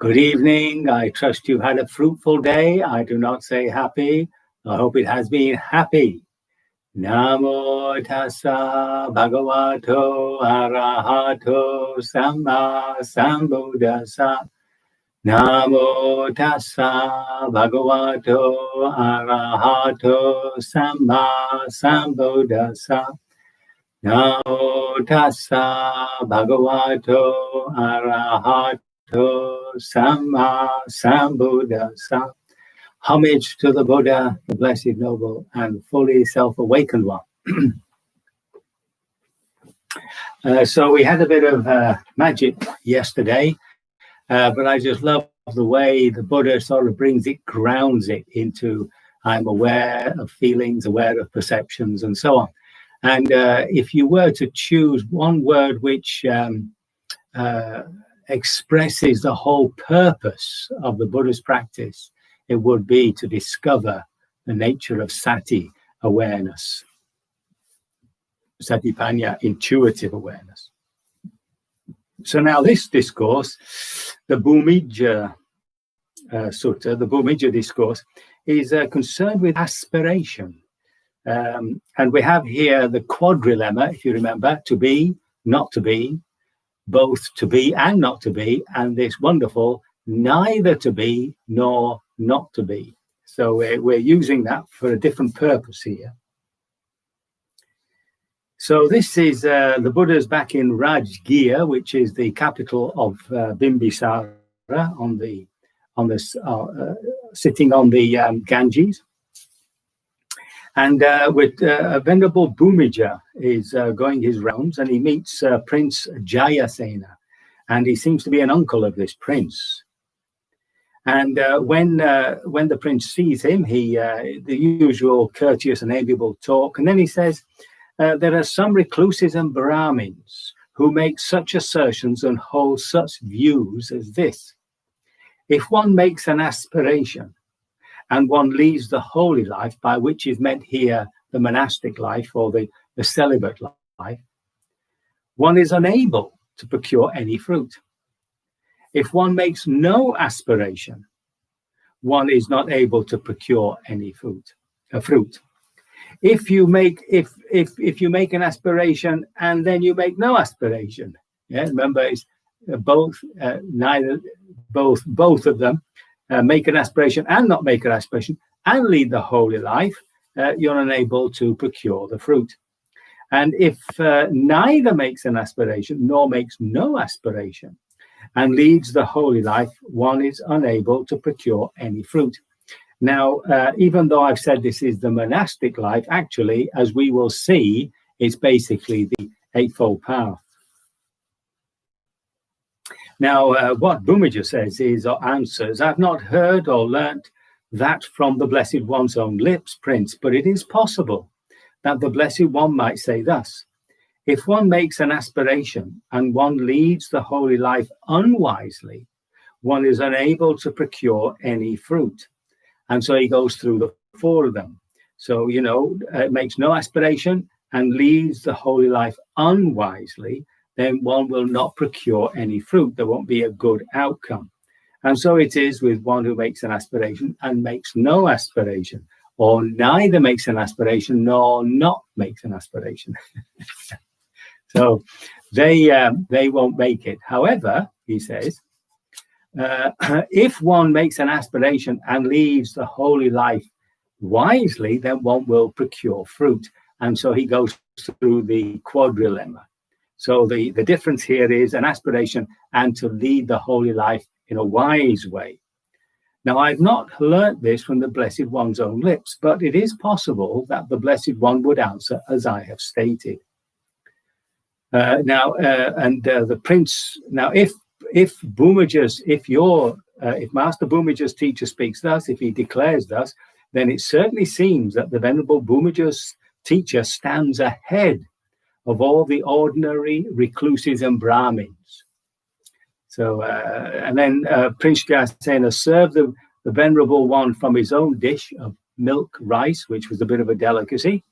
Good evening. I trust you've had a fruitful day. I do not say happy. I hope it has been happy. Namo tassa bhagavato arahato samma sambuddhassa. Namo tassa bhagavato arahato samma sambuddhassa. Namo tassa bhagavato arahato Samma Sambuddhassa. Homage to the Buddha, the Blessed Noble and fully self-awakened one. So we had a bit of magic yesterday, but I just love the way the Buddha sort of grounds it into I'm aware of feelings, aware of perceptions, and so on. And if you were to choose one word which expresses the whole purpose of the Buddha's practice, it would be to discover the nature of sati, awareness. Satipanya, intuitive awareness. So now this discourse, the Bhumija Sutta, the Bhumija Discourse, is concerned with aspiration. And we have here the quadrilemma, if you remember, to be, not to be, both to be and not to be, and this wonderful neither to be nor not to be. So we're using that for a different purpose here. So this is the Buddha's back in Rajgir, which is the capital of Bimbisara, sitting on the Ganges. And with Venerable Bhumija is going his rounds, and he meets Prince Jayasena, and he seems to be an uncle of this prince. And when the prince sees him, the usual courteous and amiable talk, and then he says, there are some recluses and Brahmins who make such assertions and hold such views as this. If one makes an aspiration, and one leads the holy life, by which is meant here the monastic life or the celibate life, one is unable to procure any fruit. If one makes no aspiration, one is not able to procure any fruit. If you make an aspiration and then you make no aspiration, remember it's both of them. Make an aspiration and not make an aspiration and lead the holy life, you're unable to procure the fruit. And if neither makes an aspiration nor makes no aspiration and leads the holy life, one is unable to procure any fruit. Now, even though I've said this is the monastic life, actually, as we will see, it's basically the Eightfold Path. Now, what Bhumija says is, or answers, I've not heard or learnt that from the Blessed One's own lips, Prince, but it is possible that the Blessed One might say thus, if one makes an aspiration and one leads the holy life unwisely, one is unable to procure any fruit. And so he goes through the four of them. So, makes no aspiration and leads the holy life unwisely, then one will not procure any fruit. There won't be a good outcome. And so it is with one who makes an aspiration and makes no aspiration, or neither makes an aspiration nor not makes an aspiration. So they won't make it. However, he says, if one makes an aspiration and leads the holy life wisely, then one will procure fruit. And so he goes through the quadrilemma. So the difference here is an aspiration and to lead the holy life in a wise way. Now, I've not learnt this from the Blessed One's own lips, but it is possible that the Blessed One would answer as I have stated. The prince. Now, if Master Bhumija's teacher speaks thus, if he declares thus, then it certainly seems that the Venerable Bhumija's teacher stands ahead of all the ordinary recluses and Brahmins. So, and then Prince Jayasena served the Venerable One from his own dish of milk rice, which was a bit of a delicacy.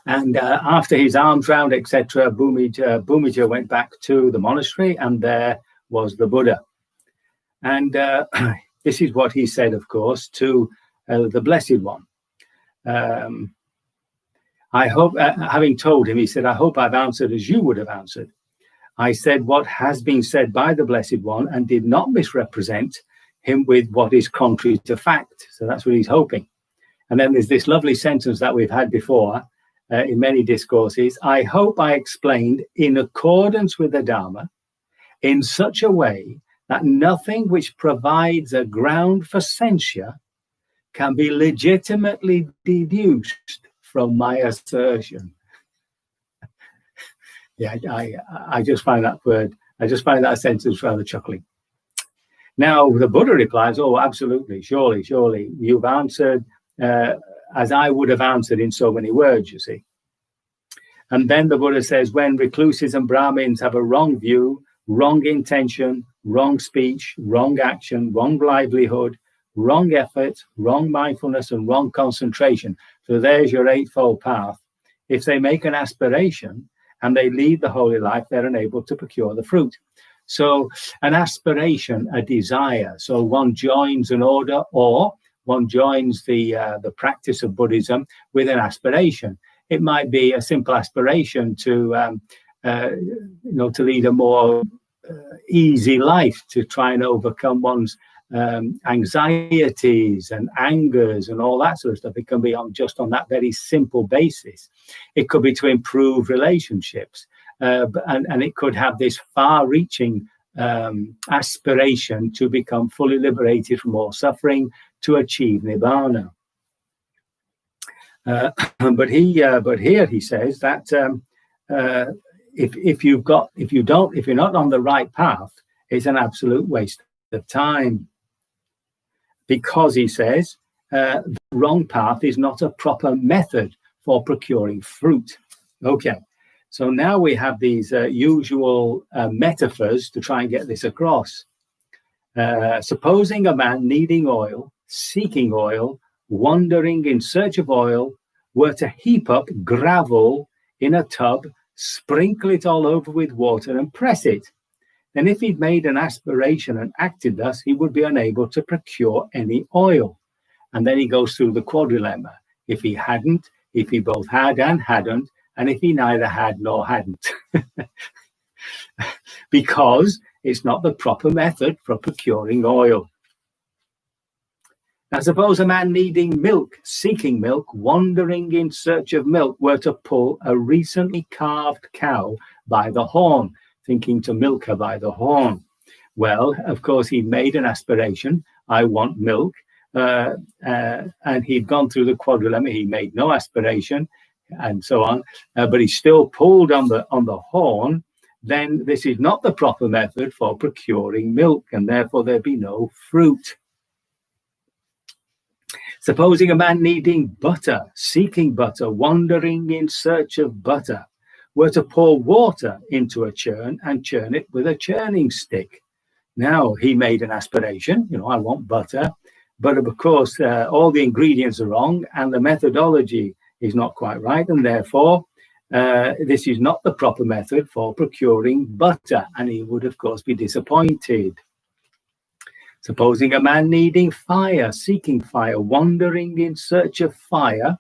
And after his arms round, etc., Bhumija went back to the monastery, and there was the Buddha. And this is what he said, of course, to the Blessed One. I hope, having told him, he said, I hope I've answered as you would have answered. I said what has been said by the Blessed One and did not misrepresent him with what is contrary to fact. So that's what he's hoping. And then there's this lovely sentence that we've had before in many discourses. I hope I explained in accordance with the Dharma in such a way that nothing which provides a ground for censure can be legitimately deduced from my assertion. Yeah, I just find that sentence rather chuckling. Now, the Buddha replies, oh, absolutely, surely, you've answered as I would have answered in so many words, you see. And then the Buddha says, when recluses and Brahmins have a wrong view, wrong intention, wrong speech, wrong action, wrong livelihood, wrong effort, wrong mindfulness, and wrong concentration. So there's your eightfold path. If they make an aspiration and they lead the holy life, they're unable to procure the fruit. So an aspiration, a desire. So one joins an order, or one joins the practice of Buddhism with an aspiration. It might be a simple aspiration to to lead a more easy life, to try and overcome one's anxieties and angers and all that sort of stuff. It can be just on that very simple basis. It could be to improve relationships, and it could have this far-reaching aspiration to become fully liberated from all suffering, to achieve nibbana. But here he says that if you're not on the right path, it's an absolute waste of time. Because he says the wrong path is not a proper method for procuring fruit. Okay, so now we have these usual metaphors to try and get this across. Supposing a man needing oil, seeking oil, wandering in search of oil, were to heap up gravel in a tub, sprinkle it all over with water and press it, then if he'd made an aspiration and acted thus, he would be unable to procure any oil. And then he goes through the quadrilemma. If he hadn't, if he both had and hadn't, and if he neither had nor hadn't. Because it's not the proper method for procuring oil. Now, suppose a man needing milk, seeking milk, wandering in search of milk, were to pull a recently calved cow by the horn, thinking to milk her by the horn. Well, of course, he made an aspiration. I want milk. And he'd gone through the quadrilemma. He made no aspiration and so on. But he still pulled on the horn. Then this is not the proper method for procuring milk, and therefore there be no fruit. Supposing a man needing butter, seeking butter, wandering in search of butter, were to pour water into a churn and churn it with a churning stick. Now, he made an aspiration, I want butter, but of course, all the ingredients are wrong and the methodology is not quite right, and therefore, this is not the proper method for procuring butter, and he would, of course, be disappointed. Supposing a man needing fire, seeking fire, wandering in search of fire,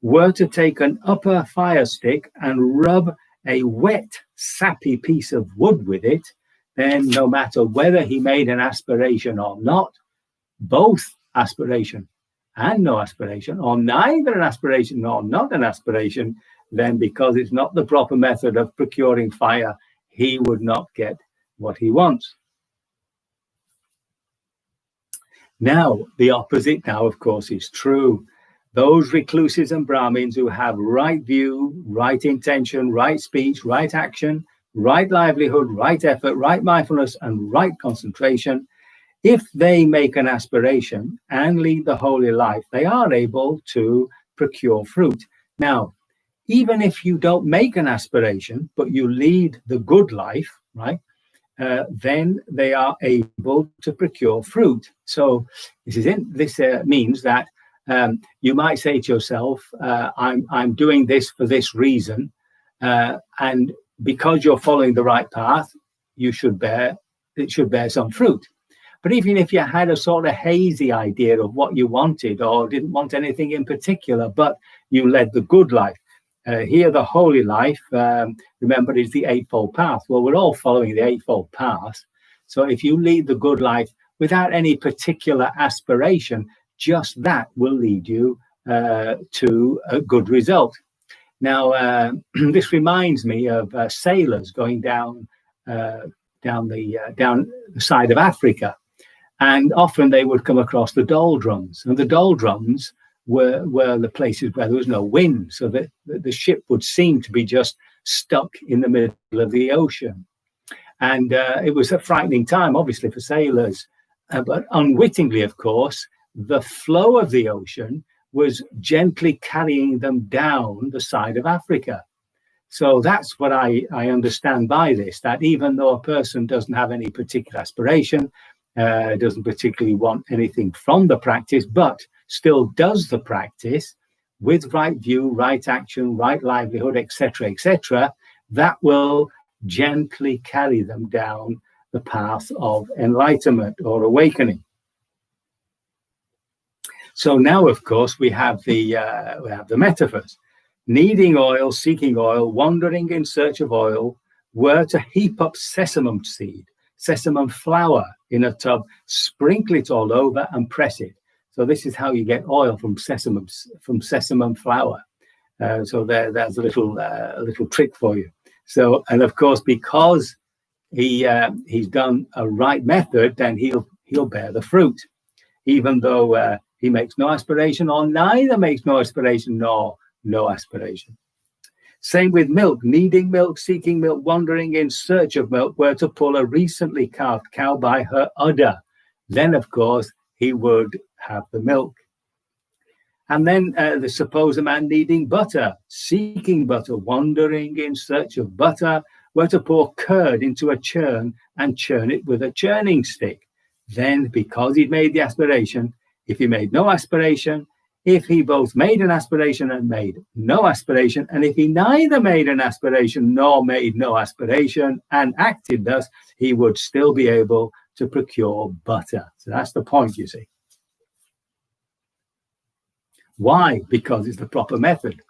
were to take an upper fire stick and rub a wet, sappy piece of wood with it, then no matter whether he made an aspiration or not, both aspiration and no aspiration, or neither an aspiration nor not an aspiration, then because it's not the proper method of procuring fire, he would not get what he wants. Now, the opposite now, of course, is true. Those recluses and Brahmins who have right view, right intention, right speech, right action, right livelihood, right effort, right mindfulness, and right concentration, if they make an aspiration and lead the holy life, they are able to procure fruit. Now, even if you don't make an aspiration, but you lead the good life, right? Then they are able to procure fruit. So this means that you might say to yourself, I'm doing this for this reason, and because you're following the right path, it should bear some fruit. But even if you had a sort of hazy idea of what you wanted or didn't want anything in particular, but you led the good life, here the holy life, remember, is the Eightfold Path. Well, we're all following the Eightfold Path. So if you lead the good life without any particular aspiration, just that will lead you to a good result. Now, this reminds me of sailors going down the side of Africa, and often they would come across the doldrums, and the doldrums were the places where there was no wind, so that the ship would seem to be just stuck in the middle of the ocean. And it was a frightening time, obviously, for sailors, but unwittingly, of course, the flow of the ocean was gently carrying them down the side of Africa. So that's what I understand by this, that even though a person doesn't have any particular aspiration, doesn't particularly want anything from the practice, but still does the practice with right view, right action, right livelihood, etc., etc., that will gently carry them down the path of enlightenment or awakening. So now, of course, we have the metaphors. Needing oil, seeking oil, wandering in search of oil, were to heap up sesamum seed, sesamum flour in a tub, sprinkle it all over and press it. So this is how you get oil from sesamum flour. So there's a little trick for you. So, and of course, because he's done a right method, then he'll bear the fruit, even though he makes no aspiration, or neither makes no aspiration nor no aspiration. Same with milk, needing milk, seeking milk, wandering in search of milk, were to pull a recently calved cow by her udder. Then, of course, he would have the milk. And then suppose a man needing butter, seeking butter, wandering in search of butter, were to pour curd into a churn and churn it with a churning stick. Then, because he'd made the aspiration, if he made no aspiration, if he both made an aspiration and made no aspiration, and if he neither made an aspiration nor made no aspiration and acted thus, he would still be able to procure butter. So that's the point, you see. Why? Because it's the proper method.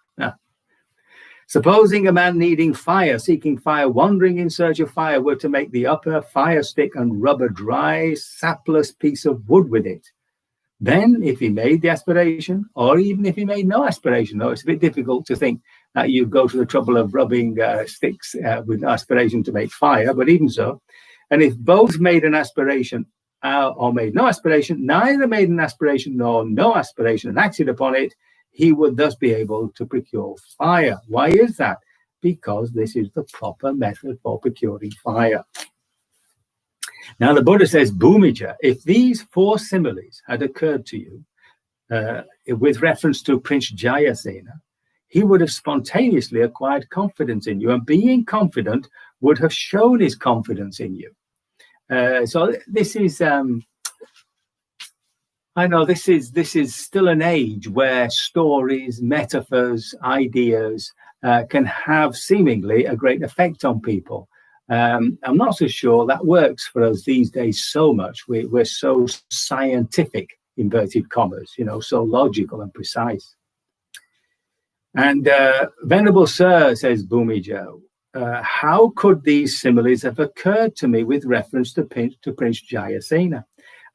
Supposing a man needing fire, seeking fire, wandering in search of fire, were to make the upper fire stick and rub a dry, sapless piece of wood with it, then if he made the aspiration, or even if he made no aspiration, though it's a bit difficult to think that you go to the trouble of rubbing sticks with aspiration to make fire, but even so, and if both made an aspiration or made no aspiration, neither made an aspiration nor no aspiration and acted upon it, he would thus be able to procure fire. Why is that? Because this is the proper method for procuring fire. Now, the Buddha says, Bhumija, if these four similes had occurred to you with reference to Prince Jayasena, he would have spontaneously acquired confidence in you, and being confident would have shown his confidence in you. So this is, I know this is still an age where stories, metaphors, ideas can have seemingly a great effect on people. I'm not so sure that works for us these days so much. We're so scientific, inverted commas, so logical and precise. And Venerable Sir, says Bhumija, how could these similes have occurred to me with reference to Prince Jayasena,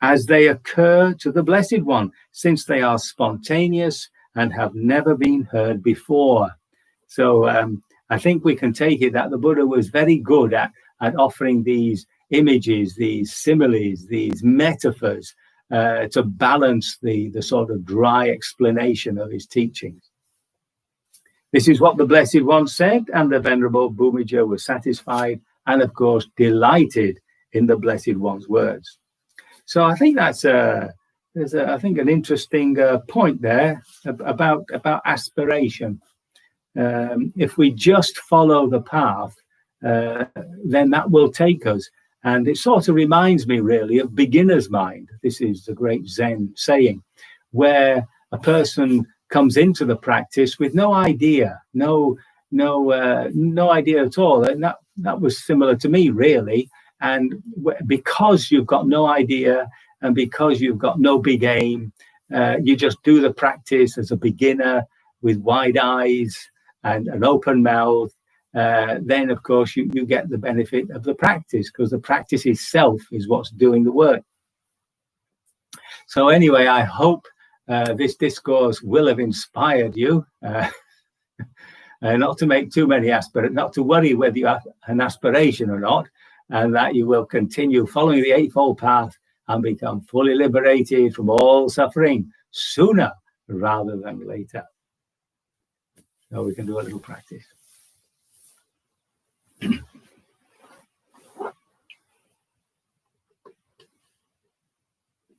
as they occur to the Blessed One, since they are spontaneous and have never been heard before? So I think we can take it that the Buddha was very good at offering these images, these similes, these metaphors to balance the sort of dry explanation of his teachings. This is what the Blessed One said, and the Venerable Bhumija was satisfied and, of course, delighted in the Blessed One's words. So I think that's there's an interesting point there about aspiration. If we just follow the path, then that will take us. And it sort of reminds me really of beginner's mind. This is the great Zen saying, where a person comes into the practice with no idea, no idea at all. And that was similar to me, really. And because you've got no idea and because you've got no big aim, you just do the practice as a beginner with wide eyes and an open mouth. Then, of course, you get the benefit of the practice, because the practice itself is what's doing the work. So anyway, I hope this discourse will have inspired you. Not to make too many not to worry whether you have an aspiration or not, and that you will continue following the Eightfold Path and become fully liberated from all suffering sooner rather than later. So we can do a little practice.